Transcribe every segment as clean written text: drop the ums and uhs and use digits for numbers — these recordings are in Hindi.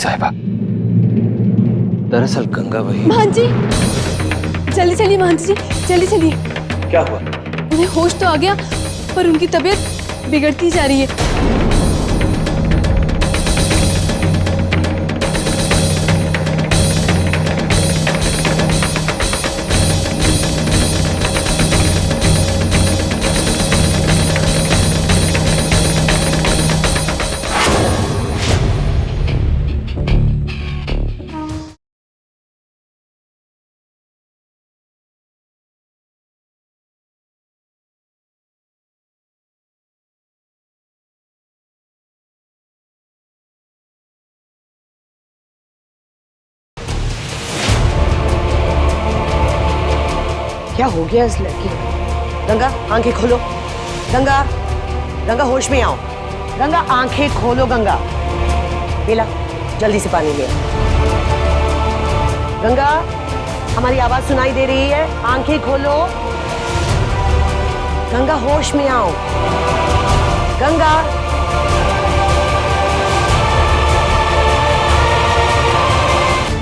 साहिबा, दरअसल गंगा वही। महंत जी, जल्दी चलिए महंत जी, जल्दी चलिए। क्या हुआ? उन्हें होश तो आ गया, पर उनकी तबीयत बिगड़ती जा रही है। क्या हो गया इस लड़की को? गंगा आंखें खोलो। गंगा, गंगा होश में आओ। गंगा आंखें खोलो। गंगा बेला जल्दी से पानी ले आओ। गंगा हमारी आवाज सुनाई दे रही है, आंखें खोलो। गंगा होश में आओ। गंगा,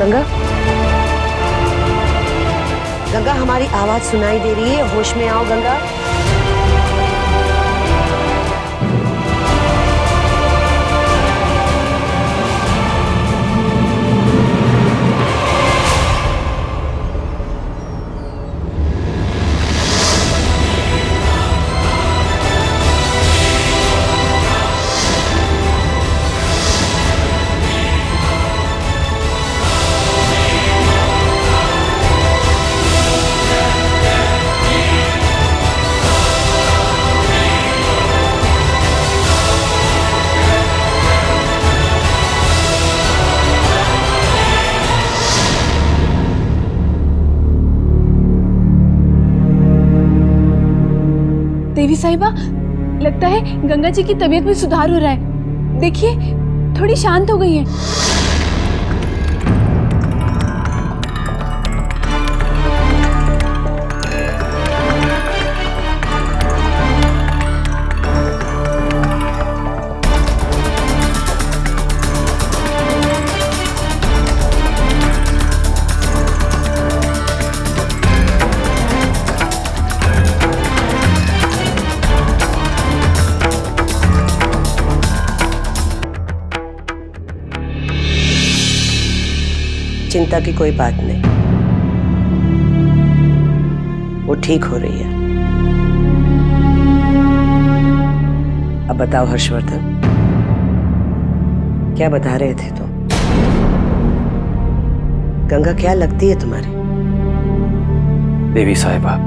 गंगा, गंगा हमारी आवाज सुनाई दे रही है, होश में आओ गंगा। देवी साहिबा, लगता है गंगा जी की तबीयत में सुधार हो रहा है। देखिए, थोड़ी शांत हो गई हैं। चिंता की कोई बात नहीं, वो ठीक हो रही है। अब बताओ हर्षवर्धन, क्या बता रहे थे तुम? गंगा क्या लगती है तुम्हारी? देवी साहिबा,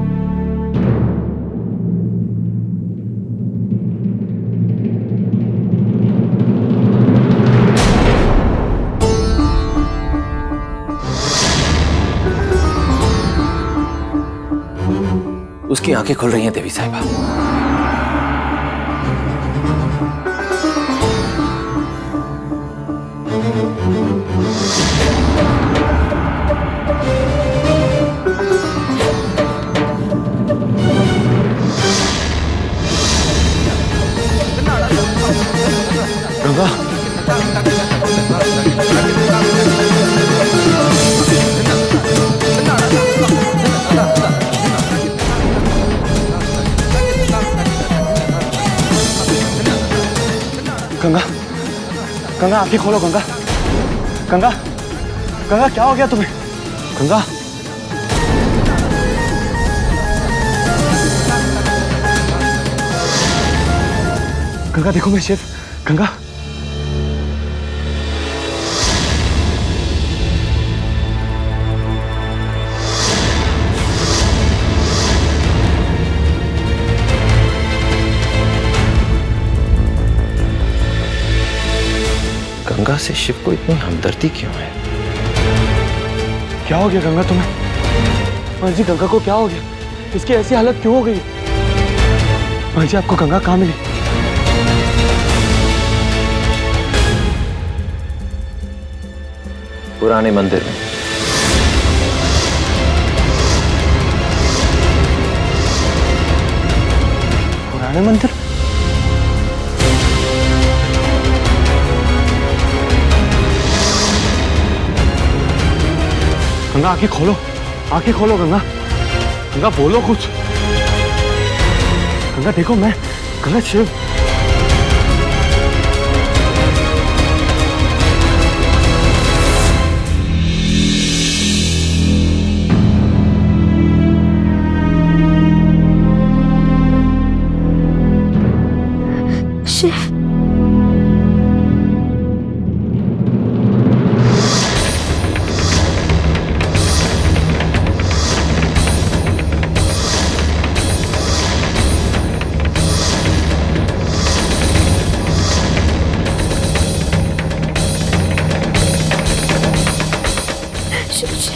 उसकी आंखें खुल रही हैं देवी साहिबा। गंगा, गंगा, गंगा आंखें खोलो। गंगा, गंगा, गंगा क्या हो गया तुम्हें? गंगा, गंगा देखो मेरे शेफ। गंगा, गंगा से शिव को इतनी हमदर्दी क्यों है? क्या हो गया गंगा तुम्हें? मां जी, गंगा को क्या हो गया? इसकी ऐसी हालत क्यों हो गई? मां जी, आपको गंगा कहाँ मिली? पुराने मंदिर में। पुराने मंदिर? गंगा आंखें खोलो गंगा। गंगा बोलो कुछ। गंगा देखो मैं, गंगा शिव।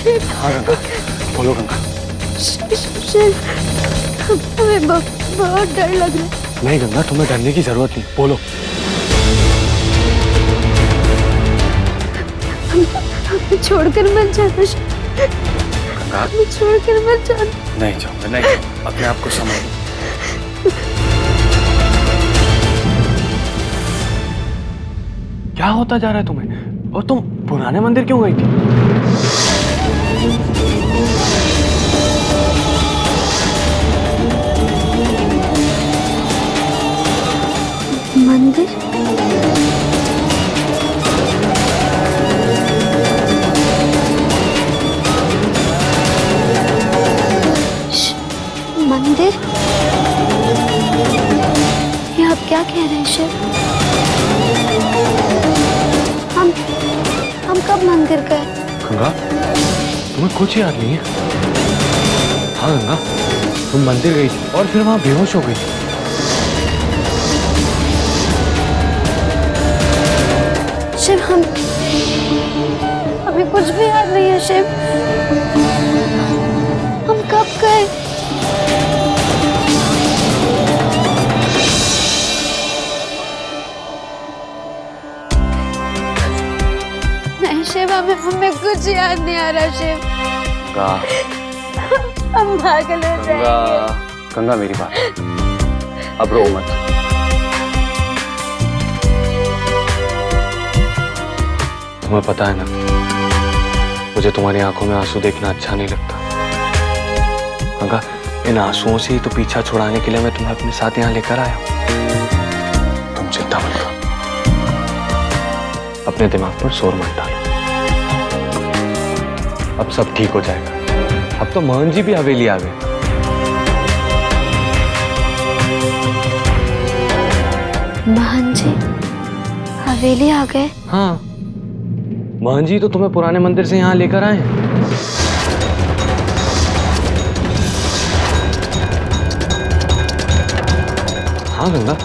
शिव, हाँ गंगा, बोलो गंगा। शिव, हमें बहुत डर लग रहा है। नहीं गंगा, तुम्हें डरने की जरूरत नहीं, बोलो। हमें छोड़कर मत जाना शिव। गंगा हमें छोड़कर मत जाना। नहीं जाऊंगा, नहीं जाऊंगा। अपने आप को संभालो। क्या होता जा रहा है तुम्हें? और तुम पुराने मंदिर क्यों गई थी? मंदिर? मंदिर? ये आप क्या कह रहे हैं शिव? हम कब मंदिर गए? गंगा, तुम्हें कुछ याद नहीं है? हाँ गंगा, तुम मंदिर गई थी और फिर वहां बेहोश हो गई थी। शिव, हमें कुछ भी याद नहीं है शिव। हम कब गए? नहीं शिव, हमें कुछ याद नहीं आ रहा शिव। गंगा, हम पागल हो गंगा, जाएंगे। गंगा मेरी बात, अब रो मत। तुम्हें पता है ना, मुझे तुम्हारी आंखों में आंसू देखना अच्छा नहीं लगता। गंगा, इन आंसुओं से ही तो पीछा छुड़ाने के लिए मैं तुम्हें अपने साथ यहाँ लेकर आया हूं। तुम चिंता मत करो, अपने दिमाग पर जोर मत डालो। अब सब ठीक हो जाएगा। अब तो मोहन जी भी हवेली आ गए। मोहन जी हवेली आ गए? हाँ, मोहन जी तो तुम्हें पुराने मंदिर से यहाँ लेकर आए हैं। हाँ गंगा,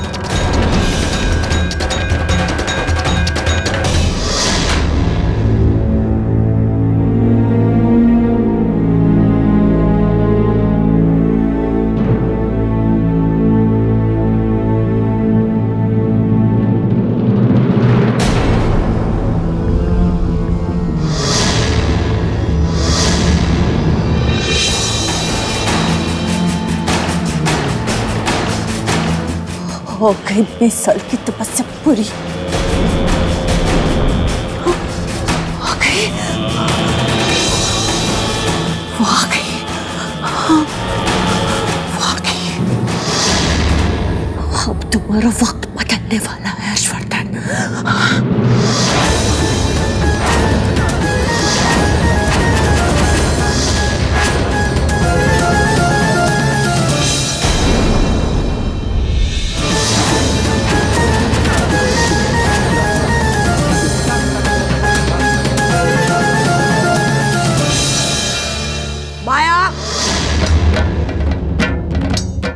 हो गई 20 साल की तपस्या पूरी। हो गई, वो आ गई, वो आ गई। अब तुम्हारा वक्त बदलने वाला है हर्षवर्धन।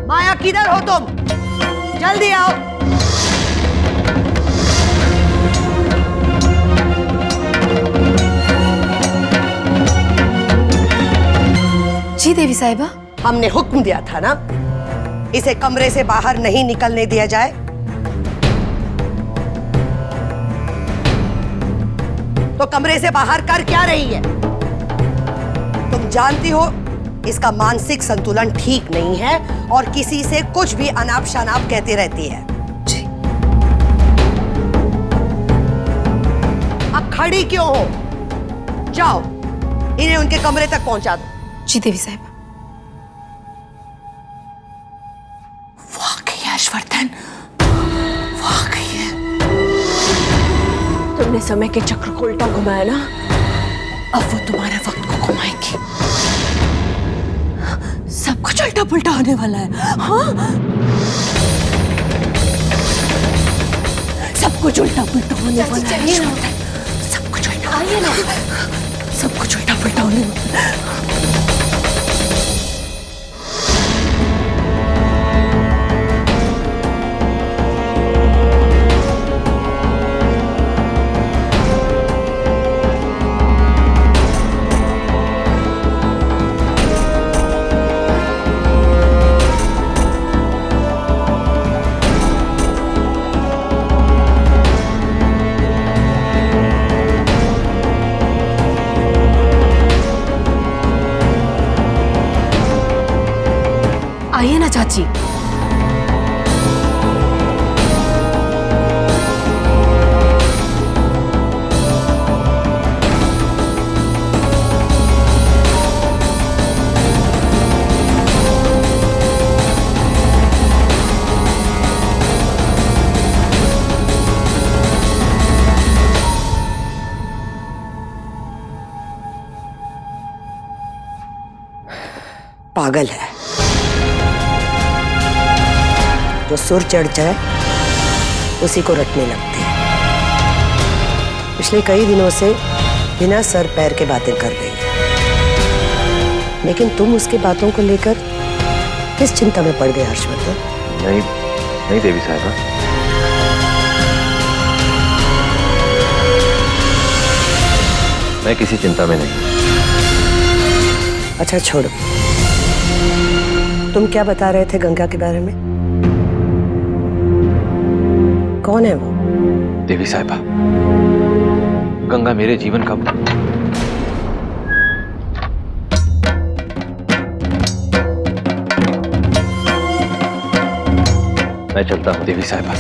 माया, किधर हो तुम? जल्दी आओ। जी देवी साहिबा। हमने हुक्म दिया था ना, इसे कमरे से बाहर नहीं निकलने दिया जाए। तो कमरे से बाहर कर क्या रही है? तुम जानती हो इसका मानसिक संतुलन ठीक नहीं है और किसी से कुछ भी अनाप शनाप कहती रहती है। जी। अब खड़ी क्यों हो? जाओ इन्हें उनके कमरे तक पहुंचा दो। जी देवी साहिबा। वाकई हर्षवर्धन, वाकई है। तुमने समय के चक्र को उल्टा घुमाया ना, अब वो तुम्हारे वक्त को घुमाएंगी। सब कुछ उल्टा पुल्टा होने वाला है। हाँ, सब कुछ उल्टा पुल्टा होने वाला है। सब कुछ उल्टा, आइए ना, सब कुछ उल्टा पुल्टा होने वाला है। आइए ना चाची। पागल है, जो सुर चढ़ जाए उसी को रटने लगते हैं। पिछले कई दिनों से बिना सर पैर के बातें कर रही है, लेकिन तुम उसकी बातों को लेकर किस चिंता में पड़ गए हर्षवर्धन? नहीं नहीं देवी साहिबा, मैं किसी चिंता में नहीं। अच्छा छोड़ो, तुम क्या बता रहे थे गंगा के बारे में? कौन है वो? देवी साहिबा, गंगा मेरे जीवन का मैं चलता हूं देवी साहिबा।